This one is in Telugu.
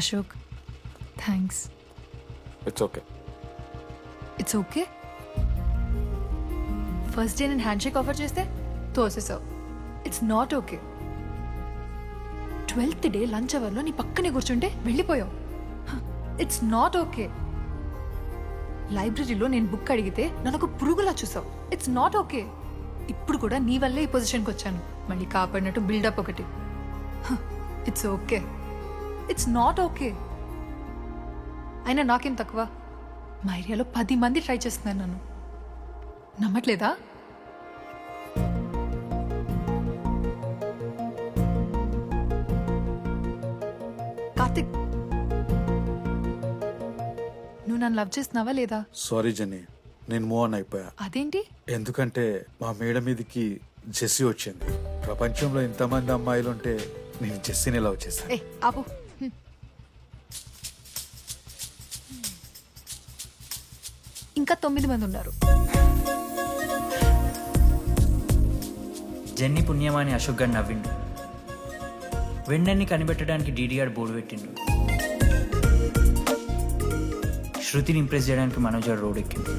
Ashok thanks. It's okay. It's okay. First day నేను హ్యాండ్ షేక్ ఆఫర్ చేస్తే తోసేసావు. It's not okay. 12th day lunch అవర్లో నీ పక్కనే కూర్చుంటే వెళ్ళిపోయావు. It's not okay. లైబ్రరీలో నేను బుక్ అడిగితే నన్ను పురుగులా చూసావు. It's not okay. ఇప్పుడు కూడా నీ వల్లే ఈ పొజిషన్కి వచ్చాను. మళ్ళీ కాపాడినట్టు బిల్డప్ ఒకటి. It's okay. It's not okay. అయినా నాకేం తక్కువ? మా ఏరియాలో 10 మంది ట్రై చేస్తున్నారు నన్ను. నమ్మట్లేదా? కార్తిక్, నువ్వు నన్ను లవ్ చేస్తున్నావా లేదా? సారీ జెన్నీ, నేను మూవ్ ఆన్ అయిపోయా. అదేంటి? ఎందుకంటే మా మేడ మీదకి జెస్సీ వచ్చింది. ప్రపంచంలో ఇంతమంది అమ్మాయిలు ఉంటే నేను జెస్సీని లవ్ చేశాను. ఏ ఆపు. ఇంకా 9 మంది ఉన్నారు. జెన్నీ పుణ్యమాని అశోక్ గారు నవ్విండు. వెండన్ని కనిపెట్టడానికి డీడీఆర్ బోర్డు పెట్టిండు. శృతిని ఇంప్రెస్ చేయడానికి మనోజ్ గారు రోడ్ ఎక్కిండు.